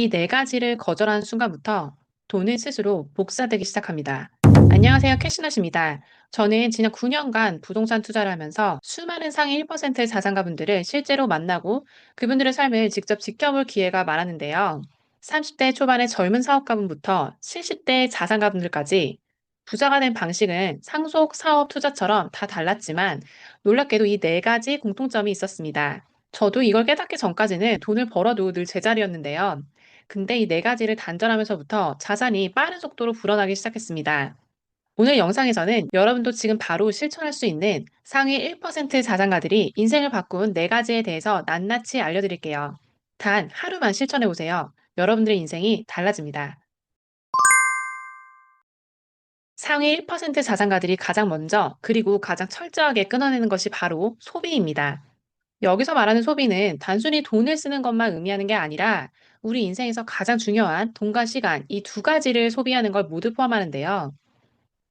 이 네 가지를 거절하는 순간부터 돈은 스스로 복사되기 시작합니다. 안녕하세요. 캐시넛입니다. 저는 지난 9년간 부동산 투자를 하면서 수많은 상위 1%의 자산가분들을 실제로 만나고 그분들의 삶을 직접 지켜볼 기회가 많았는데요. 30대 초반의 젊은 사업가분부터 70대 자산가분들까지 부자가 된 방식은 상속 사업 투자처럼 다 달랐지만 놀랍게도 이 네 가지 공통점이 있었습니다. 저도 이걸 깨닫기 전까지는 돈을 벌어도 늘 제자리였는데요. 근데 이 네 가지를 단절하면서부터 자산이 빠른 속도로 불어나기 시작했습니다. 오늘 영상에서는 여러분도 지금 바로 실천할 수 있는 상위 1% 자산가들이 인생을 바꾼 네 가지에 대해서 낱낱이 알려드릴게요. 단 하루만 실천해 보세요. 여러분들의 인생이 달라집니다. 상위 1% 자산가들이 가장 먼저 그리고 가장 철저하게 끊어내는 것이 바로 소비입니다. 여기서 말하는 소비는 단순히 돈을 쓰는 것만 의미하는 게 아니라 우리 인생에서 가장 중요한 돈과 시간, 이 두 가지를 소비하는 걸 모두 포함하는데요.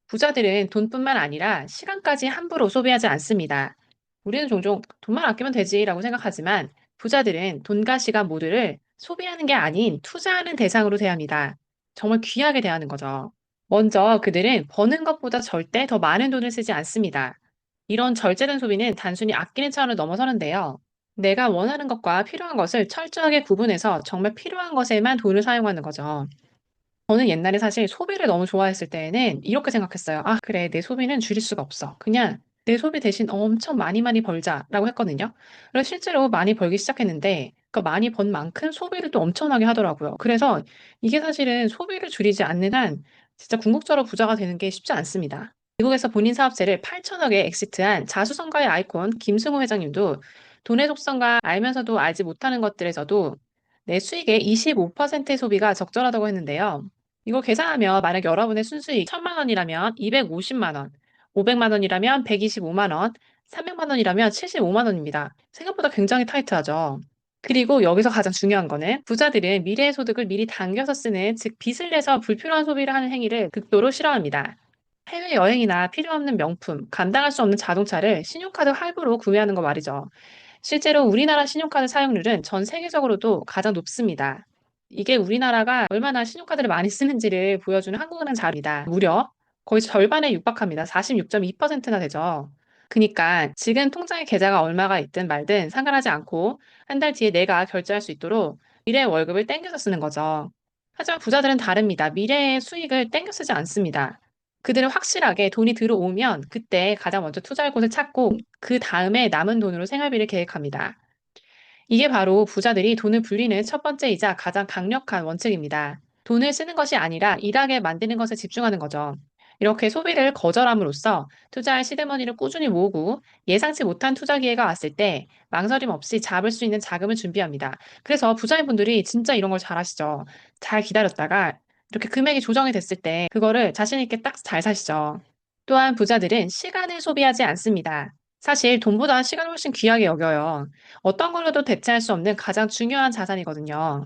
부자들은 돈뿐만 아니라 시간까지 함부로 소비하지 않습니다. 우리는 종종 돈만 아끼면 되지라고 생각하지만 부자들은 돈과 시간 모두를 소비하는 게 아닌 투자하는 대상으로 대합니다. 정말 귀하게 대하는 거죠. 먼저 그들은 버는 것보다 절대 더 많은 돈을 쓰지 않습니다. 이런 절제된 소비는 단순히 아끼는 차원을 넘어서는데요. 내가 원하는 것과 필요한 것을 철저하게 구분해서 정말 필요한 것에만 돈을 사용하는 거죠. 저는 옛날에 사실 소비를 너무 좋아했을 때에는 이렇게 생각했어요. 아, 그래. 내 소비는 줄일 수가 없어. 그냥 내 소비 대신 엄청 많이 많이 벌자라고 했거든요. 그래서 실제로 많이 벌기 시작했는데, 그 많이 번 만큼 소비를 또 엄청나게 하더라고요. 그래서 이게 사실은 소비를 줄이지 않는 한 진짜 궁극적으로 부자가 되는 게 쉽지 않습니다. 미국에서 본인 사업체를 8천억에 엑시트한 자수성가의 아이콘 김승호 회장님도 돈의 속성과 알면서도 알지 못하는 것들에서도 내 수익의 25%의 소비가 적절하다고 했는데요. 이거 계산하면 만약 여러분의 순수익 1,000만 원이라면 250만 원, 500만 원이라면 125만 원, 300만 원이라면 75만 원입니다. 생각보다 굉장히 타이트하죠. 그리고 여기서 가장 중요한 거는 부자들은 미래의 소득을 미리 당겨서 쓰는, 즉 빚을 내서 불필요한 소비를 하는 행위를 극도로 싫어합니다. 해외여행이나 필요 없는 명품, 감당할 수 없는 자동차를 신용카드 할부로 구매하는 거 말이죠. 실제로 우리나라 신용카드 사용률은 전 세계적으로도 가장 높습니다. 이게 우리나라가 얼마나 신용카드를 많이 쓰는지를 보여주는 한국은행 자료입니다. 무려 거의 절반에 육박합니다. 46.2%나 되죠. 그니까 지금 통장에 계좌가 얼마가 있든 말든 상관하지 않고 한 달 뒤에 내가 결제할 수 있도록 미래의 월급을 땡겨서 쓰는 거죠. 하지만 부자들은 다릅니다. 미래의 수익을 땡겨 쓰지 않습니다. 그들은 확실하게 돈이 들어오면 그때 가장 먼저 투자할 곳을 찾고 그 다음에 남은 돈으로 생활비를 계획합니다. 이게 바로 부자들이 돈을 불리는 첫 번째이자 가장 강력한 원칙입니다. 돈을 쓰는 것이 아니라 일하게 만드는 것에 집중하는 거죠. 이렇게 소비를 거절함으로써 투자할 시드머니를 꾸준히 모으고 예상치 못한 투자 기회가 왔을 때 망설임 없이 잡을 수 있는 자금을 준비합니다. 그래서 부자인 분들이 진짜 이런 걸 잘 하시죠. 잘 기다렸다가 이렇게 금액이 조정이 됐을 때 그거를 자신 있게 딱 잘 사시죠. 또한 부자들은 시간을 소비하지 않습니다. 사실 돈보다 시간을 훨씬 귀하게 여겨요. 어떤 걸로도 대체할 수 없는 가장 중요한 자산이거든요.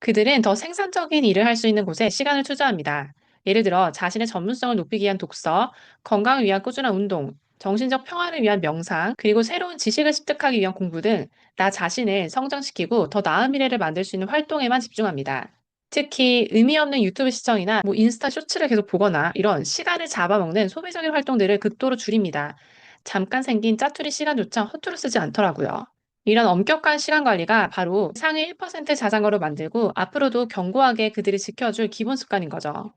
그들은 더 생산적인 일을 할 수 있는 곳에 시간을 투자합니다. 예를 들어 자신의 전문성을 높이기 위한 독서, 건강을 위한 꾸준한 운동, 정신적 평화를 위한 명상, 그리고 새로운 지식을 습득하기 위한 공부 등 나 자신을 성장시키고 더 나은 미래를 만들 수 있는 활동에만 집중합니다. 특히 의미 없는 유튜브 시청이나 인스타 쇼츠를 계속 보거나 이런 시간을 잡아먹는 소비적인 활동들을 극도로 줄입니다. 잠깐 생긴 짜투리 시간조차 허투루 쓰지 않더라고요. 이런 엄격한 시간 관리가 바로 상위 1% 자산가로 만들고 앞으로도 견고하게 그들이 지켜줄 기본 습관인 거죠.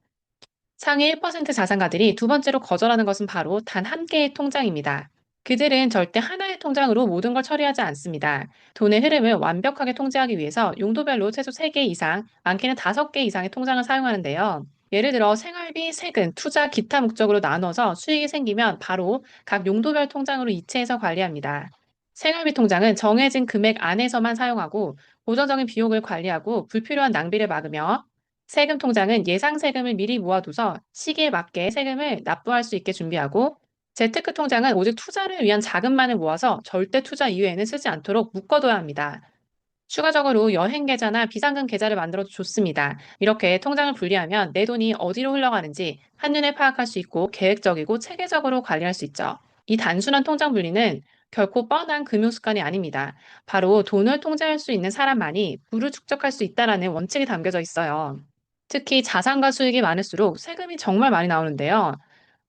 상위 1% 자산가들이 두 번째로 거절하는 것은 바로 단 한 개의 통장입니다. 그들은 절대 하나의 통장으로 모든 걸 처리하지 않습니다. 돈의 흐름을 완벽하게 통제하기 위해서 용도별로 최소 3개 이상, 많게는 5개 이상의 통장을 사용하는데요. 예를 들어 생활비, 세금, 투자, 기타 목적으로 나눠서 수익이 생기면 바로 각 용도별 통장으로 이체해서 관리합니다. 생활비 통장은 정해진 금액 안에서만 사용하고 고정적인 비용을 관리하고 불필요한 낭비를 막으며 세금 통장은 예상 세금을 미리 모아둬서 시기에 맞게 세금을 납부할 수 있게 준비하고 재테크 통장은 오직 투자를 위한 자금만을 모아서 절대 투자 이후에는 쓰지 않도록 묶어둬야 합니다. 추가적으로 여행 계좌나 비상금 계좌를 만들어도 좋습니다. 이렇게 통장을 분리하면 내 돈이 어디로 흘러가는지 한눈에 파악할 수 있고 계획적이고 체계적으로 관리할 수 있죠. 이 단순한 통장 분리는 결코 뻔한 금융 습관이 아닙니다. 바로 돈을 통제할 수 있는 사람만이 부를 축적할 수 있다라는 원칙이 담겨져 있어요. 특히 자산과 수익이 많을수록 세금이 정말 많이 나오는데요.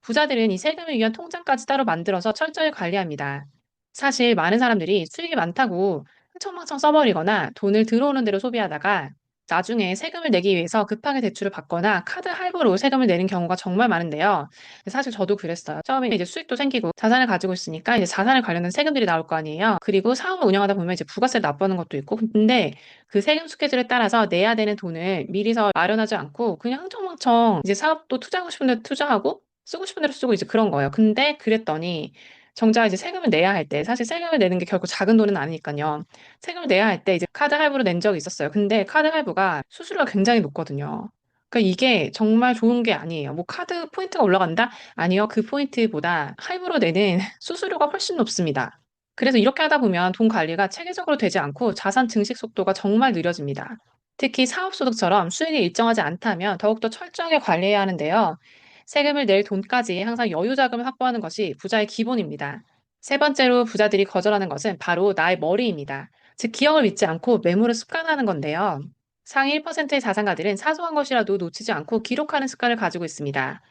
부자들은 이 세금을 위한 통장까지 따로 만들어서 철저히 관리합니다. 사실 많은 사람들이 수익이 많다고 흥청망청 써버리거나 돈을 들어오는 대로 소비하다가 나중에 세금을 내기 위해서 급하게 대출을 받거나 카드 할부로 세금을 내는 경우가 정말 많은데요. 사실 저도 그랬어요. 처음에 이제 수익도 생기고 자산을 가지고 있으니까 이제 자산에 관련된 세금들이 나올 거 아니에요. 그리고 사업을 운영하다 보면 이제 부가세를 납부하는 것도 있고. 근데 그 세금 스케줄에 따라서 내야 되는 돈을 미리서 마련하지 않고 그냥 흥청망청 이제 사업도 투자하고 싶은 데 투자하고 쓰고 싶은 대로 쓰고 이제 그런 거예요. 근데 그랬더니 정작 이제 세금을 내야 할 때, 사실 세금을 내는 게 결코 작은 돈은 아니니까요. 세금을 내야 할 때 이제 카드 할부로 낸 적이 있었어요. 근데 카드 할부가 수수료가 굉장히 높거든요. 그러니까 이게 정말 좋은 게 아니에요. 뭐 카드 포인트가 올라간다? 아니요. 그 포인트보다 할부로 내는 수수료가 훨씬 높습니다. 그래서 이렇게 하다 보면 돈 관리가 체계적으로 되지 않고 자산 증식 속도가 정말 느려집니다. 특히 사업소득처럼 수익이 일정하지 않다면 더욱더 철저하게 관리해야 하는데요. 세금을 낼 돈까지 항상 여유 자금을 확보하는 것이 부자의 기본입니다. 세 번째로 부자들이 거절하는 것은 바로 나의 머리입니다. 즉, 기억을 믿지 않고 매물을 습관화하는 건데요. 상위 1%의 자산가들은 사소한 것이라도 놓치지 않고 기록하는 습관을 가지고 있습니다.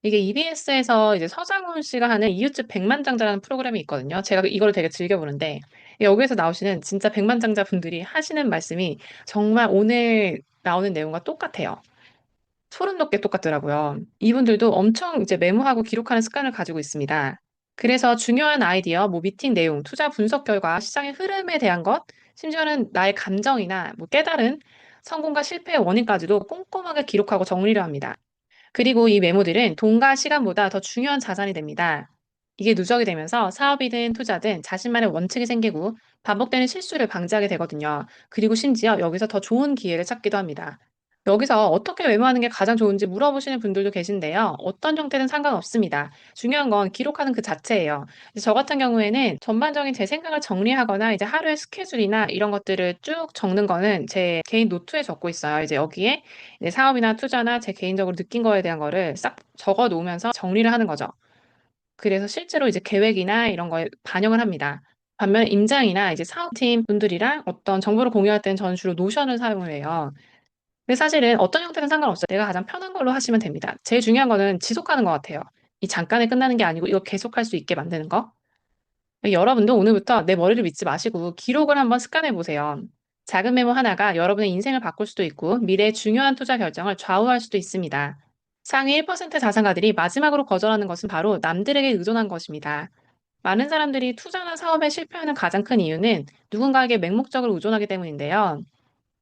이게 EBS에서 이제 서장훈 씨가 하는 이웃집 백만장자라는 프로그램이 있거든요. 제가 이걸 되게 즐겨보는데, 여기에서 나오시는 진짜 백만장자 분들이 하시는 말씀이 정말 오늘 나오는 내용과 똑같아요. 소름 돋게 똑같더라고요. 이분들도 엄청 이제 메모하고 기록하는 습관을 가지고 있습니다. 그래서 중요한 아이디어, 뭐 미팅 내용, 투자 분석 결과, 시장의 흐름에 대한 것, 심지어는 나의 감정이나 뭐 깨달은 성공과 실패의 원인까지도 꼼꼼하게 기록하고 정리를 합니다. 그리고 이 메모들은 돈과 시간보다 더 중요한 자산이 됩니다. 이게 누적이 되면서 사업이든 투자든 자신만의 원칙이 생기고 반복되는 실수를 방지하게 되거든요. 그리고 심지어 여기서 더 좋은 기회를 찾기도 합니다. 여기서 어떻게 메모하는 게 가장 좋은지 물어보시는 분들도 계신데요. 어떤 형태든 상관없습니다. 중요한 건 기록하는 그 자체예요. 이제 저 같은 경우에는 전반적인 제 생각을 정리하거나 이제 하루의 스케줄이나 이런 것들을 쭉 적는 거는 제 개인 노트에 적고 있어요. 이제 여기에 이제 사업이나 투자나 제 개인적으로 느낀 거에 대한 거를 싹 적어 놓으면서 정리를 하는 거죠. 그래서 실제로 이제 계획이나 이런 거에 반영을 합니다. 반면에 임장이나 이제 사업팀 분들이랑 어떤 정보를 공유할 때는 저는 주로 노션을 사용을 해요. 근데 사실은 어떤 형태는 상관없어요. 내가 가장 편한 걸로 하시면 됩니다. 제일 중요한 거는 지속하는 것 같아요. 이 잠깐에 끝나는 게 아니고 이거 계속할 수 있게 만드는 거. 여러분도 오늘부터 내 머리를 믿지 마시고 기록을 한번 습관해 보세요. 작은 메모 하나가 여러분의 인생을 바꿀 수도 있고 미래의 중요한 투자 결정을 좌우할 수도 있습니다. 상위 1% 자산가들이 마지막으로 거절하는 것은 바로 남들에게 의존한 것입니다. 많은 사람들이 투자나 사업에 실패하는 가장 큰 이유는 누군가에게 맹목적으로 의존하기 때문인데요.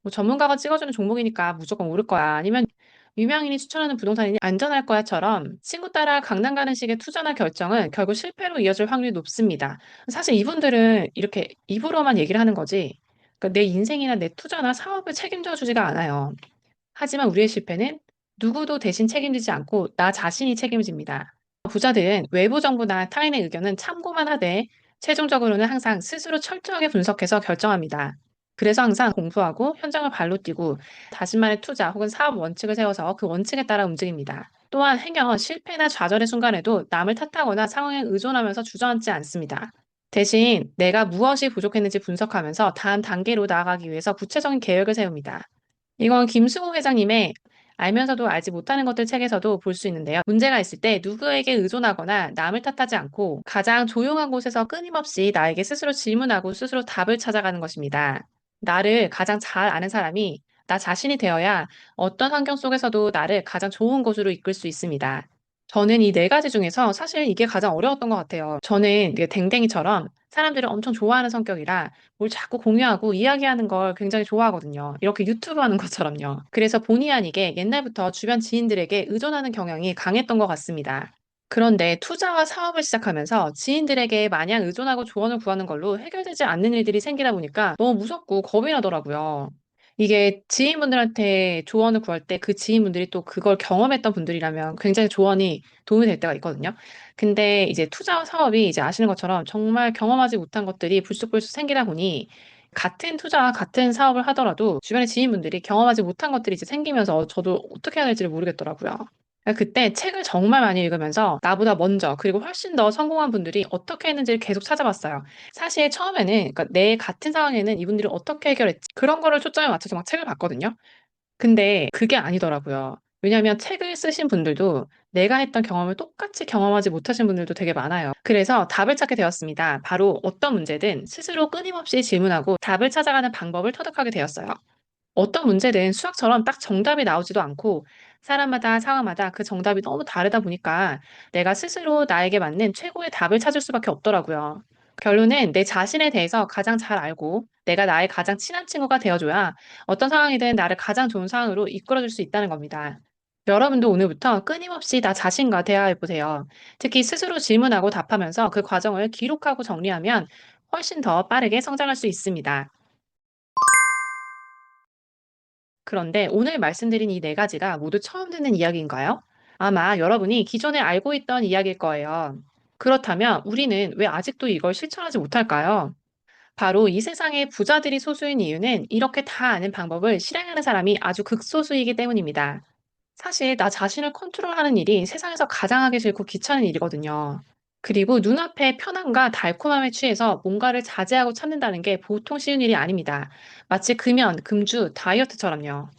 뭐 전문가가 찍어주는 종목이니까 무조건 오를 거야. 아니면 유명인이 추천하는 부동산이 안전할 거야처럼 친구 따라 강남 가는 식의 투자나 결정은 결국 실패로 이어질 확률이 높습니다. 사실 이분들은 이렇게 입으로만 얘기를 하는 거지. 그러니까 내 인생이나 내 투자나 사업을 책임져 주지가 않아요. 하지만 우리의 실패는 누구도 대신 책임지지 않고 나 자신이 책임집니다. 부자들은 외부 정보나 타인의 의견은 참고만 하되 최종적으로는 항상 스스로 철저하게 분석해서 결정합니다. 그래서 항상 공부하고 현장을 발로 뛰고 자신만의 투자 혹은 사업 원칙을 세워서 그 원칙에 따라 움직입니다. 또한 행여 실패나 좌절의 순간에도 남을 탓하거나 상황에 의존하면서 주저앉지 않습니다. 대신 내가 무엇이 부족했는지 분석하면서 다음 단계로 나아가기 위해서 구체적인 계획을 세웁니다. 이건 김수호 회장님의 알면서도 알지 못하는 것들 책에서도 볼 수 있는데요. 문제가 있을 때 누구에게 의존하거나 남을 탓하지 않고 가장 조용한 곳에서 끊임없이 나에게 스스로 질문하고 스스로 답을 찾아가는 것입니다. 나를 가장 잘 아는 사람이 나 자신이 되어야 어떤 환경 속에서도 나를 가장 좋은 곳으로 이끌 수 있습니다. 저는 이 네 가지 중에서 사실 이게 가장 어려웠던 것 같아요. 저는 이게 댕댕이처럼 사람들을 엄청 좋아하는 성격이라 뭘 자꾸 공유하고 이야기하는 걸 굉장히 좋아하거든요. 이렇게 유튜브 하는 것처럼요. 그래서 본의 아니게 옛날부터 주변 지인들에게 의존하는 경향이 강했던 것 같습니다. 그런데 투자와 사업을 시작하면서 지인들에게 마냥 의존하고 조언을 구하는 걸로 해결되지 않는 일들이 생기다 보니까 너무 무섭고 겁이 나더라고요. 이게 지인분들한테 조언을 구할 때 그 지인분들이 또 그걸 경험했던 분들이라면 굉장히 조언이 도움이 될 때가 있거든요. 근데 이제 투자와 사업이 이제 아시는 것처럼 정말 경험하지 못한 것들이 불쑥불쑥 생기다 보니 같은 투자와 같은 사업을 하더라도 주변의 지인분들이 경험하지 못한 것들이 이제 생기면서 저도 어떻게 해야 될지를 모르겠더라고요. 그때 책을 정말 많이 읽으면서 나보다 먼저 그리고 훨씬 더 성공한 분들이 어떻게 했는지를 계속 찾아봤어요. 사실 처음에는 그러니까 내 같은 상황에는 이분들이 어떻게 해결했지 그런 거를 초점에 맞춰서 막 책을 봤거든요. 근데 그게 아니더라고요. 왜냐하면 책을 쓰신 분들도 내가 했던 경험을 똑같이 경험하지 못하신 분들도 되게 많아요. 그래서 답을 찾게 되었습니다. 바로 어떤 문제든 스스로 끊임없이 질문하고 답을 찾아가는 방법을 터득하게 되었어요. 어떤 문제든 수학처럼 딱 정답이 나오지도 않고 사람마다 상황마다 그 정답이 너무 다르다 보니까 내가 스스로 나에게 맞는 최고의 답을 찾을 수밖에 없더라고요. 결론은 내 자신에 대해서 가장 잘 알고 내가 나의 가장 친한 친구가 되어줘야 어떤 상황이든 나를 가장 좋은 상황으로 이끌어줄 수 있다는 겁니다. 여러분도 오늘부터 끊임없이 나 자신과 대화해 보세요. 특히 스스로 질문하고 답하면서 그 과정을 기록하고 정리하면 훨씬 더 빠르게 성장할 수 있습니다. 그런데 오늘 말씀드린 이 네 가지가 모두 처음 듣는 이야기인가요? 아마 여러분이 기존에 알고 있던 이야기일 거예요. 그렇다면 우리는 왜 아직도 이걸 실천하지 못할까요? 바로 이 세상에 부자들이 소수인 이유는 이렇게 다 아는 방법을 실행하는 사람이 아주 극소수이기 때문입니다. 사실 나 자신을 컨트롤하는 일이 세상에서 가장 하기 싫고 귀찮은 일이거든요. 그리고 눈앞의 편함과 달콤함에 취해서 뭔가를 자제하고 찾는다는 게 보통 쉬운 일이 아닙니다. 마치 금연, 금주, 다이어트처럼요.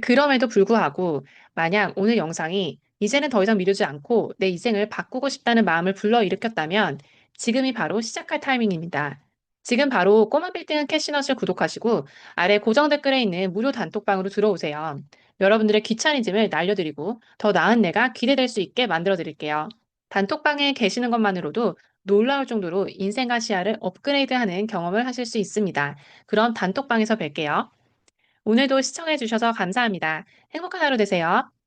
그럼에도 불구하고 만약 오늘 영상이 이제는 더 이상 미루지 않고 내 인생을 바꾸고 싶다는 마음을 불러일으켰다면 지금이 바로 시작할 타이밍입니다. 지금 바로 꼬마 빌딩은 캐시넛을 구독하시고 아래 고정 댓글에 있는 무료 단톡방으로 들어오세요. 여러분들의 귀차니즘을 날려드리고 더 나은 내가 기대될 수 있게 만들어 드릴게요. 단톡방에 계시는 것만으로도 놀라울 정도로 인생과 시야를 업그레이드하는 경험을 하실 수 있습니다. 그럼 단톡방에서 뵐게요. 오늘도 시청해 주셔서 감사합니다. 행복한 하루 되세요.